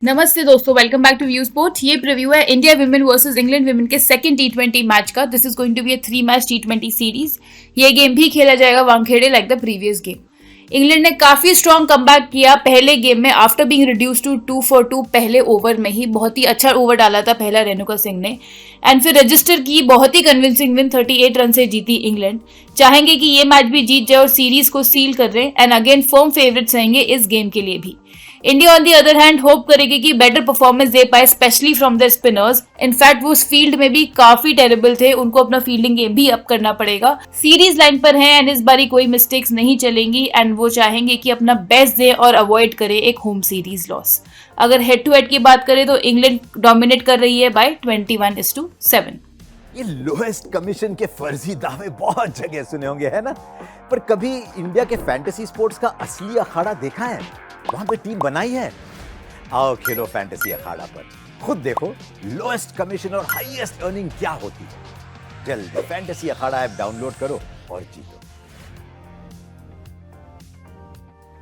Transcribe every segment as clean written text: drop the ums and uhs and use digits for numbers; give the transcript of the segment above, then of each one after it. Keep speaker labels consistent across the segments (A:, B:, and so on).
A: नमस्ते दोस्तों, welcome back to View Sport. ये प्रीव्यू है India women versus England women के सेकंड टी20 मैच का। This is going to be a 3 match T20 series. ये game भी खेला जाएगा Wankhede like the previous game. England ने काफी स्ट्रॉन्ग कमबैक किया पहले गेम में आफ्टर बीइंग रिड्यूस टू 2-2 पहले ओवर में ही। बहुत ही अच्छा ओवर डाला था पहला रेणुका सिंह ने एंड फिर रजिस्टर की बहुत ही कन्विंसिंग विन 38 रन से जीती इंग्लैंड। चाहेंगे कि ये मैच भी जीत जाए और सीरीज को सील कर रहे एंड अगेन फर्म फेवरेट्स रहेंगे इस गेम के लिए भी। India on the other hand hope करेगी कि बेटर परफॉर्मेंस दे पाए specially from the spinners. In fact वो उस फील्ड में भी काफी टेरेबल थे, उनको अपना फील्डिंग गेम भी अप करना पड़ेगा। सीरीज लाइन पर है एंड इस बारी कोई मिस्टेक्स नहीं चलेंगी एंड वो चाहेंगे कि अपना बेस्ट दे और अवॉइड करे एक होम सीरीज लॉस। अगर हेड टू हेड की बात करें तो इंग्लैंड डोमिनेट कर रही है बाय 21-7।
B: ये लोएस्ट कमीशन के फर्जी दावे बहुत जगह सुने होंगे, है ना? पर कभी इंडिया के फैंटेसी स्पोर्ट्स का असली अखाड़ा देखा है? वहां पे टीम बनाई है। आओ खेलो फैंटेसी अखाड़ा पर, खुद देखो लोएस्ट कमीशन और हाईएस्ट अर्निंग क्या होती है। जल्दी फैंटेसी अखाड़ा ऐप डाउनलोड करो और जीतो।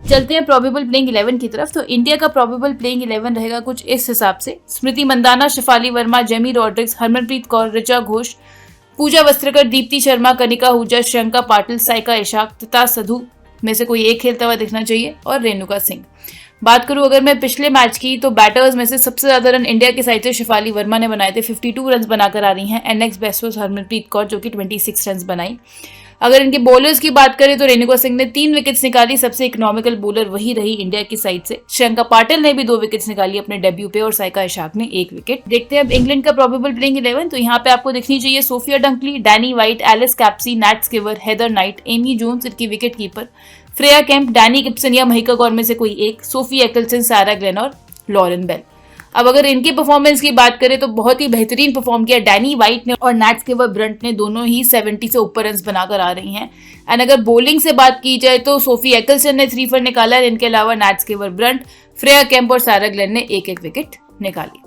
A: चलते हैं प्रोबेबल प्लेइंग 11 की तरफ। तो इंडिया का प्रोबेबल प्लेइंग 11 रहेगा कुछ इस हिसाब से: स्मृति मंदाना, शिफाली वर्मा, जेमी रॉड्रिक्स, हरमनप्रीत कौर, ऋचा घोष, पूजा वस्त्रकर, दीप्ति शर्मा, कनिका हुजा, श्रियंका पाटिल, साइका इशाक तथा सधु में से कोई एक खेलता हुआ दिखना चाहिए और रेणुका सिंह। बात करूं अगर मैं पिछले मैच की, तो बैटर्स में से सबसे ज्यादा रन इंडिया की साइड से शिफाली वर्मा ने बनाए थे, 52 रन बनाकर आ रही हैं and next best was Harmanpreet Kaur जो कि 26 रन बनाई। अगर इनके बॉलर्स की बात करें तो रेणुका सिंह ने 3 विकेट्स निकाली, सबसे इकोनॉमिकल बॉलर वही रही इंडिया की साइड से। श्रियंका पाटिल ने भी 2 विकेट्स निकाली अपने डेब्यू पे और साइका इशाक ने 1 विकेट। देखते हैं अब इंग्लैंड का प्रोबेबल प्लेइंग 11। तो यहाँ पे आपको दिखनी चाहिए Sophia Dunkley, Danni Wyatt, Alice Capsey, Nat Sciver, Heather Knight, Amy Jones इनकी wicket keeper, Freya Kemp, Danni Gibson या महिका गौर में से कोई एक, सोफी एकिल्सन, सारा ग्लेन और लॉरेन बेल। अब अगर इनके परफॉर्मेंस की बात करें तो बहुत ही बेहतरीन परफॉर्म किया डैनी वाइट ने और नैट स्किवर ब्रंट ने, दोनों ही 70 से ऊपर रन बनाकर आ रही हैं। एंड अगर बॉलिंग से बात की जाए तो सोफी एकिल्सन ने 3 4 निकाला है, इनके अलावा नैट स्किवर ब्रंट, फ्रेया केम्प और सारा ग्लेन ने 1-1 विकेट निकाली।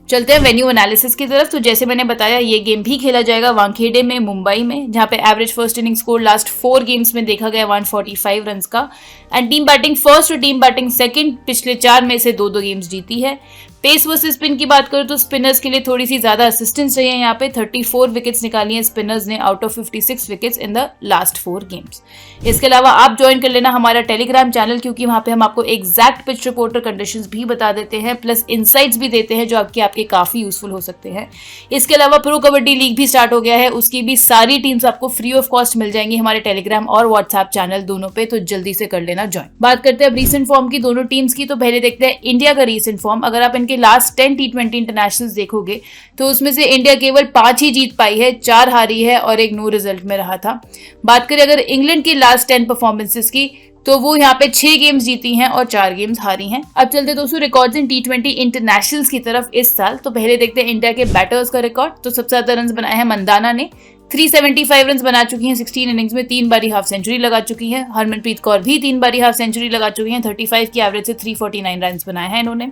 A: चलते हैं वेन्यू एनालिसिस की तरफ। तो जैसे मैंने बताया ये गेम भी खेला जाएगा वानखेड़े में, मुंबई में, जहां पे average first inning score last 4 games में देखा गया 145 रन का एंड टीम बैटिंग फर्स्ट और टीम बैटिंग सेकंड पिछले 4 में से 2 गेम्स जीती है। पेस वर्सेस स्पिन की बात करूं तो स्पिनर्स के लिए थोड़ी सी ज्यादा असिस्टेंस रही है। यहाँ पे 34 विकेट्स निकाली हैं स्पिनर्स ने out of 56 wickets in the last 4 games. इसके अलावा आप ज्वाइन कर लेना हमारा टेलीग्राम चैनल, क्योंकि वहां पे हम आपको एग्जैक्ट पिच रिपोर्ट और कंडीशंस भी बता देते हैं, प्लस इनसाइट्स भी देते हैं जो आपके काफी यूजफुल हो सकते हैं। इसके अलावा प्रो कबड्डी लीग भी स्टार्ट हो गया है, उसकी भी सारी टीम्स आपको फ्री ऑफ कॉस्ट मिल जाएंगी हमारे टेलीग्राम और व्हाट्सएप चैनल दोनों पे, तो जल्दी से कर लेना ज्वाइन। बात करते हैं अब रीसेंट फॉर्म की दोनों टीम्स की। तो पहले देखते हैं इंडिया का रीसेंट फॉर्म। अगर आप इनके लास्ट 10 टी20 इंटरनेशनल्स देखोगे तो उसमें से इंडिया केवल 5 ही जीत पाई है, 4 हारी है और 1 नो रिजल्ट में रहा था। बात करें अगर इंग्लैंड की लास्ट 10 परफॉर्मेंसेस की, तो वो यहाँ पे 6 गेम्स जीती हैं और 4 गेम्स हारी हैं। अब चलते दोस्तों रिकॉर्ड्स इन टी20 इंटरनेशनल्स की तरफ इस साल। तो पहले देखते हैं इंडिया के बैटर्स का रिकॉर्ड। तो सबसे ज्यादा रन बनाए हैं मंदाना ने, 375 रन बना चुकी हैं 16 इनिंग्स में, 3 बारी हाफ सेंचुरी लगा चुकी है। हरमनप्रीत कौर भी 3 बारी हाफ सेंचुरी लगा चुकी हैं, 35 की एवरेज से 349 रन बनाए हैं इन्होंने।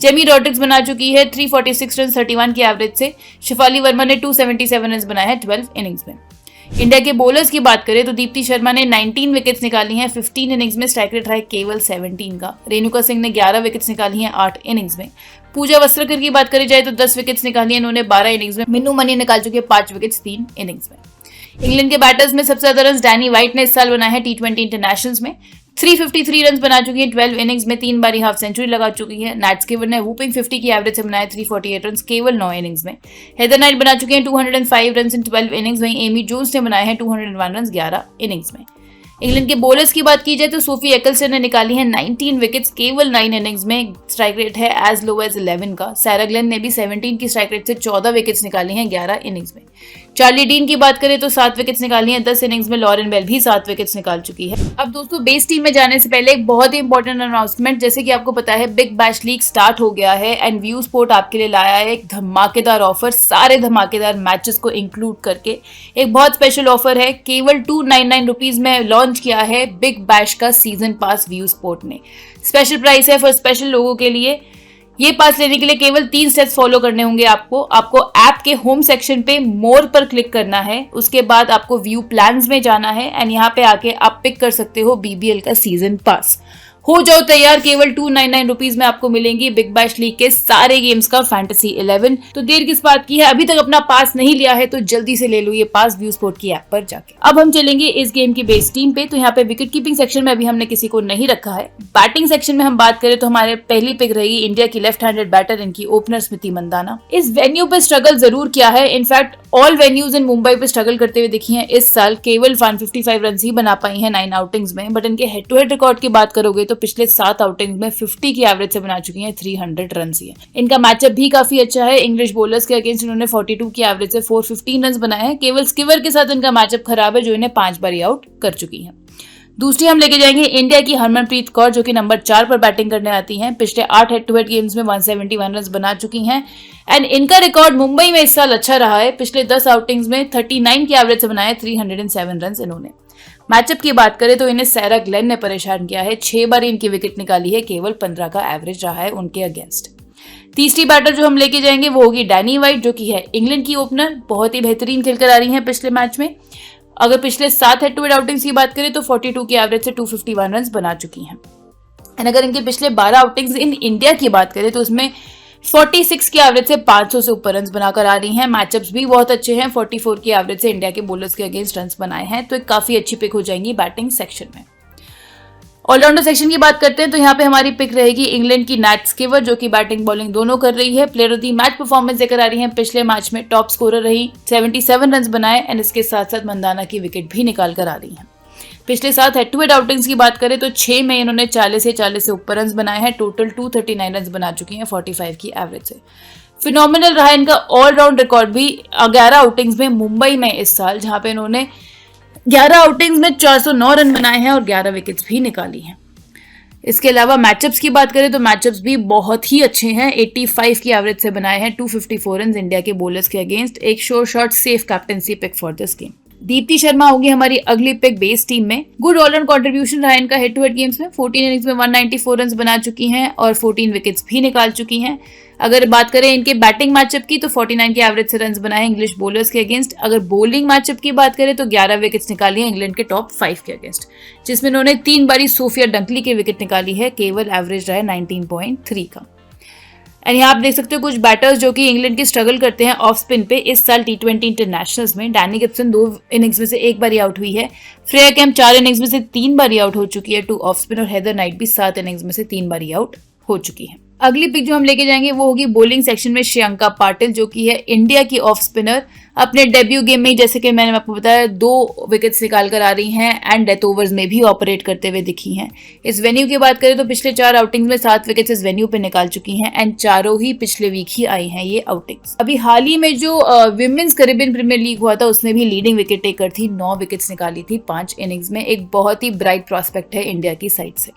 A: जेमी रॉड्रिक्स बना चुकी है 346 रन 31 की एवरेज से। शिफाली वर्मा ने 277 रन बनाए हैं 12 इनिंग्स में। इंडिया के बॉलर्स की बात करें तो दीप्ति शर्मा ने 19 विकेट्स निकाली हैं 15 इनिंग्स में, स्ट्राइक रेट रहा है केवल 17 का। रेणुका सिंह ने 11 विकेट्स निकाली हैं 8 इनिंग्स में। पूजा वस्त्रकर की बात करी जाए तो 10 विकेट्स निकाली है इन्होंने 12 इनिंग्स में। मिन्नू मनी निकाल चुके 5 विकेट्स 3 इनिंग्स में। इंग्लैंड के बैटर्स में सबसे ज्यादा रन डैनी वाइट ने इस साल बनाए हैं टी20 इंटरनेशनल्स में, 353 रन बना चुकी है 12 इनिंग्स में, 3 बारी हाफ सेंचुरी लगा चुकी है। नैट स्किवर ने वूपिंग 50 की एवरेज से बनाए 348 रन केवल 9 इनिंग्स में। हेदर नाइट बना चुके हैं 205 रन इन 12 इनिंग्स, वहीं एमी जोन्स ने बनाए हैं 201 रन 11 इनिंग्स में। इंग्लैंड के बॉलर्स की बात की जाए तो सोफी एकिल्सन ने निकाली है 19 विकेट्स केवल 9 इनिंग्स में, स्ट्राइक रेट है एज लो एज 11 का। सारा ग्लेन ने भी 17 की स्ट्राइक रेट से 14 विकेट्स निकाली हैं 11 इनिंग्स में। चार्ली डीन की बात करें तो 7 विकेट्स निकाली हैं 10 इनिंग्स में। लॉरेन बेल भी 7 विकेट्स निकाल चुकी है। अब दोस्तों बेस टीम में जाने से पहले एक बहुत ही इंपॉर्टेंट अनाउंसमेंट। जैसे कि आपको पता है बिग बैश लीग स्टार्ट हो गया है एंड व्यू स्पोर्ट आपके लिए लाया है एक धमाकेदार ऑफर, सारे धमाकेदार मैचेस को इंक्लूड करके एक बहुत स्पेशल ऑफर है। केवल 299 रुपीज में लॉन्च किया है बिग बैश का सीजन पास व्यू स्पोर्ट ने। स्पेशल प्राइस है फॉर स्पेशल लोगों के लिए। ये पास लेने के लिए केवल 3 स्टेप्स फॉलो करने होंगे आपको ऐप के होम सेक्शन पे मोर पर क्लिक करना है, उसके बाद आपको व्यू प्लान्स में जाना है एंड यहाँ पे आके आप पिक कर सकते हो बीबीएल का सीजन पास। हो जाओ तैयार, केवल 299 रुपीज में आपको मिलेंगी बिग बैश लीग के सारे गेम्स का फैंटेसी 11। तो देर किस बात की है, अभी तक अपना पास नहीं लिया है तो जल्दी से ले लो ये पास व्यू स्पोर्ट की ऐप पर जाके। अब हम चलेंगे इस गेम की बेस टीम पे। तो यहाँ पे विकेट कीपिंग सेक्शन में अभी हमने किसी को नहीं रखा है। बैटिंग सेक्शन में हम बात करें तो हमारे पहली पिक रहेगी इंडिया की लेफ्ट हैंडेड बैटर, इनकी ओपनर स्मृति मंदाना। इस वेन्यू पे स्ट्रगल जरूर किया है, इनफैक्ट ऑल वेन्यूज इन मुंबई पे स्ट्रगल करते हुए दिखी हैं इस साल। केवल 155 रन ही बना पाई हैं 9 आउटिंग्स में, बट इनके हेड टू हेड रिकॉर्ड की बात करोगे तो पिछले 7 आउटिंग्स में 50 की एवरेज से बना चुकी हैं 300 रन ही है। इनका मैचअप भी काफी अच्छा है, इंग्लिश बॉलर्स के अगेंस्ट इन्होंने 42 की एवरेज से 415 रन बनाए हैं। केवल स्किवर के साथ इनका मैचअप खराब है जो इन्हें 5 बार आउट कर चुकी है। दूसरी हम लेके जाएंगे इंडिया की हरमनप्रीत कौर, जो कि नंबर 4 पर बैटिंग करने आती हैं। पिछले 8 हेड टू हेड गेम्स में 171 रन बना चुकी हैं एंड इनका रिकॉर्ड मुंबई में इस साल अच्छा रहा है। पिछले 10 आउटिंग्स में 39 की एवरेज से बनाए 307 रन इन्होंने। मैचअप की बात करें तो इन्हें सैरा ग्लेन ने परेशान किया है, 6 बार इनकी विकेट निकाली है, केवल 15 का एवरेज रहा है उनके अगेंस्ट। तीसरी बैटर जो हम लेके जाएंगे वो होगी डैनी वाइट, जो कि है इंग्लैंड की ओपनर। बहुत ही बेहतरीन खेलकर आ रही है पिछले मैच में। अगर पिछले 7 हेड टू हेड आउटिंग्स की बात करें तो 42 की एवरेज से 251 रन बना चुकी हैं। एंड अगर इनके पिछले 12 आउटिंग्स इन इंडिया की बात करें तो उसमें 46 की एवरेज से 500 से ऊपर रन बनाकर आ रही हैं। मैचअप्स भी बहुत अच्छे हैं, 44 की एवरेज से इंडिया के बॉलर्स के अगेंस्ट रन बनाए हैं, तो एक काफी अच्छी पिक हो जाएंगी बैटिंग सेक्शन में। ऑलराउंडर सेक्शन की बात करते हैं तो यहाँ पे हमारी पिक रहेगी इंग्लैंड की नैट स्किवर, जो कि बैटिंग बॉलिंग दोनों कर रही है। Player of the match performance देकर आ रही है, पिछले मैच में टॉप स्कोरर रही, 77 रन बनाए एंड इसके साथ साथ मंदाना की विकेट भी निकाल कर आ रही है। पिछले 7 हेड टू हेड आउटिंग्स की बात करें तो 6 में इन्होंने 40 से ऊपर रन बनाए हैं। टोटल 239 रन बना चुकी हैं 45 की एवरेज से। फिनोमिनल रहा इनका ऑलराउंड रिकॉर्ड भी 11 आउटिंग्स में मुंबई में इस साल, जहां पे इन्होंने 11 आउटिंग्स में 409 रन बनाए हैं और 11 विकेट्स भी निकाली हैं। इसके अलावा मैचअप्स की बात करें तो मैचअप्स भी बहुत ही अच्छे हैं, 85 की एवरेज से बनाए हैं 254 रन इंडिया के बॉलर्स के अगेंस्ट। एक sure shot safe captaincy pick for this game. Deepti Sharma होगी हमारी अगली पिक बेस टीम में। गुड ऑलराउंड कंट्रीब्यूशन रहा इनका हेड टू हेड गेम्स में, 14 इनिंग्स में 194 रन बना चुकी हैं और 14 विकेट्स भी निकाल चुकी हैं। अगर बात करें इनके बैटिंग मैचअप की तो 49 के एवरेज से रन बनाए इंग्लिश बॉलर्स के अगेंस्ट। अगर बॉलिंग मैचअप की बात करें तो 11 विकेट्स निकाली है इंग्लैंड के टॉप 5 के अगेंस्ट, जिसमें इन्होंने 3 बारी सोफिया डंकली की विकेट निकाली है, केवल एवरेज रहा है 19.3 का। एंड यहाँ आप देख सकते हो कुछ बैटर्स जो कि इंग्लैंड के स्ट्रगल करते हैं ऑफ स्पिन पे इस साल T20 इंटरनेशनल्स में। डैनी गिब्सन 2 इनिंग्स में से 1 बारी आउट हुई है, फ्रेया कैम्प 4 इनिंग्स में से 3 बारी आउट हो चुकी है 2 ऑफ स्पिन, और हेदर नाइट भी 7 इनिंग्स में से 3 बारी आउट हो चुकी है। अगली पिक जो हम लेके जाएंगे वो होगी बॉलिंग सेक्शन में श्रेयंका पाटिल, जो कि है इंडिया की ऑफ स्पिनर। अपने डेब्यू गेम में जैसे कि मैंने आपको बताया 2 विकेट्स निकाल कर आ रही हैं एंड डेथ ओवर्स में भी ऑपरेट करते हुए दिखी हैं। इस वेन्यू की बात करें तो पिछले 4 आउटिंग्स में 7 विकेट्स इस वेन्यू पे निकाल चुकी हैं एंड चारों ही पिछले वीक ही आई हैं ये आउटिंग्स। अभी हाल ही में जो विमेन्स कैरेबियन प्रीमियर लीग हुआ था उसमें भी लीडिंग विकेट टेकर थी, 9 विकेट्स निकाली थी 5 इनिंग्स में। एक बहुत ही ब्राइट प्रॉस्पेक्ट है इंडिया की साइड से।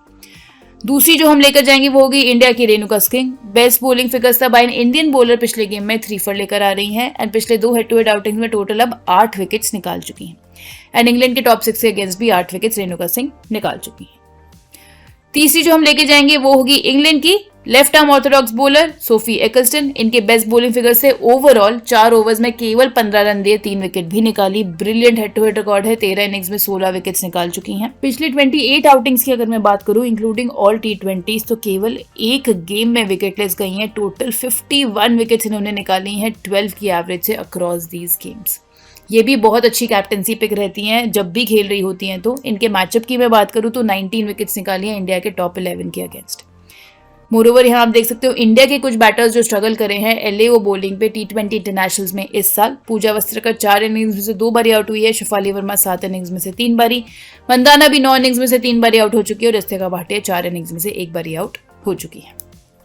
A: दूसरी जो हम लेकर जाएंगे वो होगी इंडिया की Renuka Singh. Best bowling figures था बाय एन इंडियन बॉलर पिछले गेम में 3 for लेकर आ रही हैं एंड पिछले 2 हेड टू हेड आउटिंग्स में टोटल अब 8 विकेट्स निकाल चुकी हैं एंड इंग्लैंड के टॉप 6 के अगेंस्ट भी 8 विकेट्स रेणुका सिंह निकाल चुकी हैं। तीसरी जो हम लेके जाएंगे वो होगी इंग्लैंड की left arm orthodox bowler Sophie Ecclestone. इनके बेस्ट बॉलिंग फिगर से ओवरऑल 4 ओवर्स में केवल 15 रन दिए, 3 विकेट भी निकाली। Brilliant head to head record है, 13 इनिंग्स में 16 विकेट्स निकाल चुकी हैं। पिछले 28 आउटिंग्स की अगर मैं बात करूं इंक्लूडिंग ऑल T20s तो केवल एक गेम में विकेटलेस गई हैं। टोटल 51 विकेट्स इन्होंने निकाली हैं 12 की एवरेज से अक्रॉस दीज गेम्स। ये भी बहुत अच्छी कैप्टेंसी पिक रहती हैं जब भी खेल रही होती हैं। तो इनके मैचअप की मैं बात करूं तो 19 विकेट्स निकाली हैं इंडिया के टॉप 11 के अगेंस्ट। मोरोवर यहाँ आप देख सकते हो इंडिया के कुछ बैटर्स जो स्ट्रगल करे हैं LAO बॉलिंग पे T20 इंटरनेशनल्स में इस साल। पूजा वस्त्रकर 4 इनिंग्स में से 2 बारी आउट हुई है, शेफाली वर्मा 7 इनिंग्स में से 3 बारी, मंदाना भी 9 इनिंग्स में से 3 बारी आउट हो चुकी है और रिस्तिका भाटिया 4 इनिंग्स में से 1 बारी आउट हो चुकी है।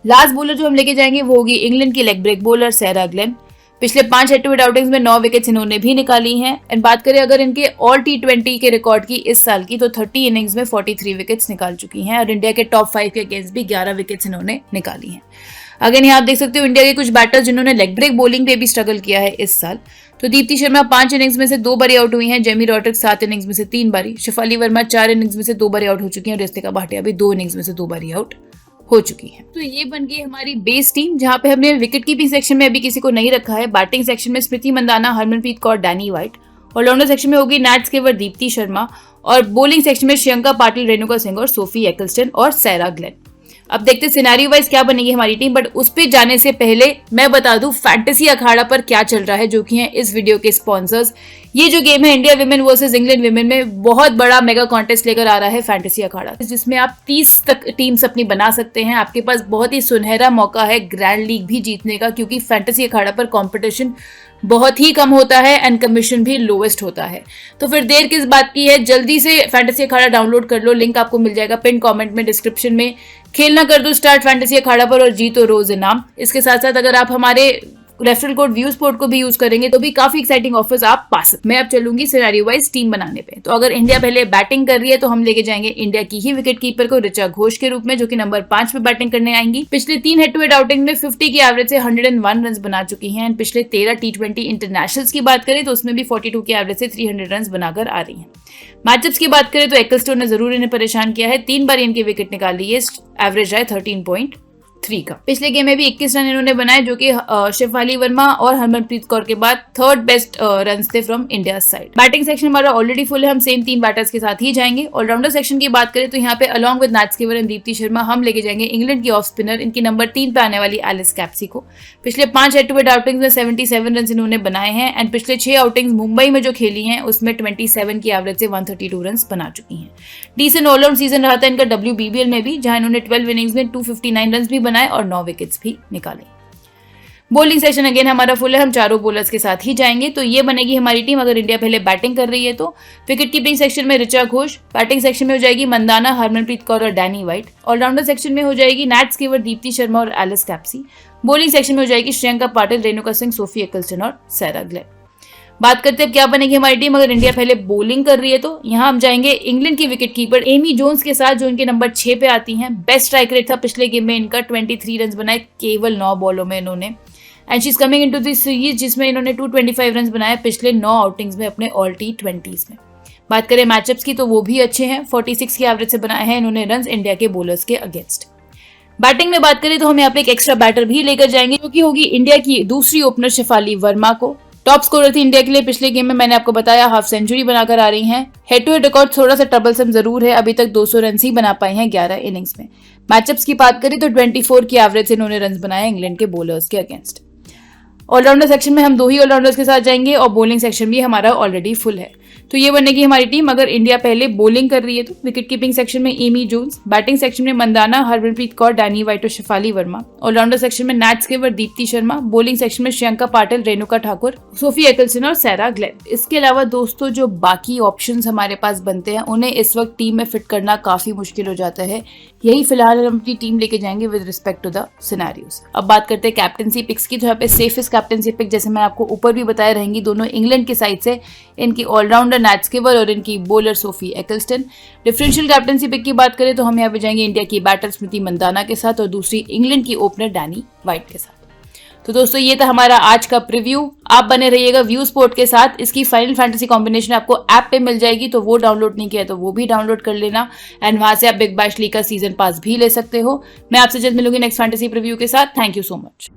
A: लास्ट बॉलर जो हम लेके जाएंगे वो होगी इंग्लैंड की लेग ब्रेक बॉलर सैरा ग्लेन। पिछले 5 हेड टू हेड आउटिंग्स में 9 विकेट्स इन्होंने भी निकाली हैं एंड बात करें अगर इनके ऑल T20 के रिकॉर्ड की इस साल की तो 30 इनिंग्स में 43 विकेट्स निकाल चुकी हैं और इंडिया के टॉप 5 के अगेंस्ट भी 11 विकेट्स इन्होंने निकाली हैं। अगर यहाँ आप देख सकते हो इंडिया के कुछ बैटर्स जिन्होंने लेग ब्रेक बॉलिंग पे भी स्ट्रगल किया है इस साल, तो दीप्ति शर्मा 5 इनिंग्स में से 2 बारी आउट हुई हैं, जेमी रॉड्रिक्स 7 इनिंग्स में से 3 बारी, शेफाली वर्मा 4 इनिंग्स में से 2 बारी आउट हो चुकी हैं और रिस्तिका भाटिया भी 2 इनिंग्स में से 2 बारी आउट हो चुकी है। तो ये बन गई हमारी बेस टीम, जहां पे हमने विकेट कीपिंग सेक्शन में अभी किसी को नहीं रखा है। बैटिंग सेक्शन में Smriti Mandhana, Harmanpreet Kaur, Danni Wyatt. Allrounder section में होगी नैट स्किवर दीप्ति शर्मा और बॉलिंग सेक्शन में श्रियंका पाटिल, रेणुका सिंह और सोफी एक्लस्टन और सैरा ग्लेन। अब देखते हैं सिनेरियो वाइज क्या बनेगी हमारी टीम, बट उस पे जाने से पहले मैं बता दूं फैंटेसी अखाड़ा पर क्या चल रहा है, जो कि है इस वीडियो के स्पॉन्सर्स। ये जो गेम है India women versus England women में बहुत बड़ा मेगा कॉन्टेस्ट लेकर आ रहा है फैंटेसी अखाड़ा, जिसमें आप 30 तक टीम्स अपनी बना सकते हैं। आपके पास बहुत ही सुनहरा मौका है ग्रैंड लीग भी जीतने का, क्योंकि फैंटेसी अखाड़ा पर कॉम्पिटिशन बहुत ही कम होता है एंड कमीशन भी लोवेस्ट होता है। तो फिर देर किस बात की है, जल्दी से फैंटेसी अखाड़ा डाउनलोड कर लो, लिंक आपको मिल जाएगा पिन कमेंट में, डिस्क्रिप्शन में। खेलना कर दो स्टार्ट फैंटेसी अखाड़ा पर और जीतो रोज इनाम। इसके साथ साथ अगर आप हमारे रेफरल कोड व्यूस्पोर्ट को भी यूज करेंगे तो भी काफी एक्साइटिंग ऑफर्स आप पा सकते। मैं अब चलूंगी सिनेरियो वाइज टीम बनाने पे। तो अगर इंडिया पहले बैटिंग कर रही है तो हम लेके जाएंगे इंडिया की ही विकेट कीपर को ऋचा घोष के रूप में, जो कि नंबर 5 पे बैटिंग करने आएंगी। पिछले 3 हेड टू हेड आउटिंग में 50 की एवरेज से 101 रन बना चुकी हैं एंड पिछले 13 T20 इंटरनेशनल्स की बात करें तो उसमें भी 42 की एवरेज से 300 रन बनाकर आ रही हैं। मैचअप्स की बात करें तो एक्लस्टन ने जरूर इन्हें परेशान किया है, 3 बार इनकी विकेट निकाली है, एवरेज है 13.3 का। पिछले गेम में भी 21 रन इन्होंने बनाए, जो कि शेफाली वर्मा और हरमनप्रीत कौर के बाद थर्ड बेस्ट रन थे from India side. Batting section हमारा ऑलरेडी फुल है, हम सेम 3 बैटर्स के साथ ही जाएंगे। ऑलराउंडर सेक्शन की बात करें तो यहाँ पे along with Nat Sciver and Deepti Sharma हम लेके जाएंगे इंग्लैंड की ऑफ स्पिनर, इनकी नंबर 3 पे आने वाली एलिस कैप्सी को। पिछले 5 हेड टू हेड आउटिंग्स में 77 रन इन्होंने बनाए हैं एंड पिछले 6 आउटिंग्स मुंबई में जो खेली हैं उसमें 27 की एवरेज से 132 रन बना चुकी हैं। डिसेंट ऑलराउंड सीजन रहा था इनका WBBL में भी, जहां इन्होंने 12 इनिंग्स में 259 रन भी बनाए और 9 विकेट्स भी निकाले। बॉलिंग सेशन अगेन हमारा फुल है, हम चारों बॉलर्स के साथ ही जाएंगे। तो ये बनेगी हमारी टीम अगर इंडिया पहले बैटिंग कर रही है तो। विकेट कीपिंग सेक्शन में ऋचा घोष, बैटिंग सेक्शन में हो जाएगी मंदाना, हरमनप्रीत कौर और डैनी वाइट। ऑलराउंडर सेक्शन में हो जाएगी नैट स्किवर दीप्ति शर्मा और एलिस कैप्सी। बॉलिंग सेक्शन में हो जाएगी श्रियंका पाटिल, रेणुका सिंह, सोफी एक्लस्टन और सैरा ग्लेन। बात करते हैं क्या बनेगी हमारी टीम अगर इंडिया पहले बॉलिंग कर रही है तो। यहाँ हम जाएंगे इंग्लैंड की विकेट कीपर एमी जोन्स के साथ, जो इनके नंबर 6 पे आती हैं। बेस्ट स्ट्राइक रेट था पिछले गेम में इनका, 23 रन बनाए केवल 9 बॉलों में इन्होंने। And she is coming into this series जिसमें इन्होंने 225 रन बनाए पिछले 9 आउटिंग्स में अपने ऑल T20s में। बात करें मैचअप्स की तो वो भी अच्छे हैं, 46 की एवरेज से बनाए हैं इन्होंने रन इंडिया के बॉलर्स के अगेंस्ट। बैटिंग में बात करें तो हम यहाँ पे एक एक्स्ट्रा बैटर भी लेकर जाएंगे, जो कि होगी इंडिया की दूसरी ओपनर शेफाली वर्मा को। टॉप स्कोरर थी इंडिया के लिए पिछले गेम में, मैंने आपको बताया हाफ सेंचुरी बनाकर आ रही हैं। हेड टू हेड रिकॉर्ड थोड़ा सा ट्रबलसम जरूर है, अभी तक 200 रन ही बना पाई हैं 11 इनिंग्स में। मैचअप्स की बात करें तो 24 की एवरेज से इन्होंने रन बनाए इंग्लैंड के बॉलर्स के अगेंस्ट। ऑलराउंडर सेक्शन में हम 2 ही ऑलराउंडर्स के साथ जाएंगे और बॉलिंग सेक्शन भी हमारा ऑलरेडी फुल है। तो ये बनेगी हमारी टीम अगर इंडिया पहले बॉलिंग कर रही है तो। विकेट कीपिंग सेक्शन में एमी जोन्स, बैटिंग सेक्शन में मंदाना, हरमनप्रीत कौर, डैनी वाइट और शेफाली वर्मा। ऑलराउंडर सेक्शन में Nat Sciver Deepti Sharma, bowling section में श्रियंका पाटिल, रेणुका ठाकुर, सोफी एक्लस्टन और सैरा ग्लेन। इसके अलावा दोस्तों जो बाकी ऑप्शंस हमारे पास बनते हैं उन्हें इस वक्त टीम में फिट करना काफी मुश्किल हो जाता है। यही फिलहाल हम अपनी टीम लेके जाएंगे with respect to the scenarios. अब बात करते हैं कैप्टनसी पिक्स की, तो यहाँ पे सेफेस्ट कैप्टनसी पिक जैसे मैं आपको ऊपर भी बताया रहेंगी दोनों इंग्लैंड की साइड से, इनकी ऑलराउंडर नैट स्किवर और इनकी bowler Sophie Ecclestone. Differential captaincy pick की बात करें तो हम यहाँ पे जाएंगे इंडिया की बैटर स्मृति मंदाना के साथ और दूसरी इंग्लैंड की ओपनर डैनी वाइट के साथ। तो दोस्तों ये था हमारा आज का प्रीव्यू। आप बने रहिएगा व्यू स्पोर्ट के साथ। इसकी फाइनल फैंटेसी कॉम्बिनेशन आपको ऐप पे मिल जाएगी, तो वो डाउनलोड नहीं किया तो वो भी डाउनलोड कर लेना एंड वहां से आप बिग बैश लीग का सीजन पास भी ले सकते हो। मैं आपसे जल्द मिलूंगी नेक्स्ट फैंटेसी प्रीव्यू के साथ। Thank you so much.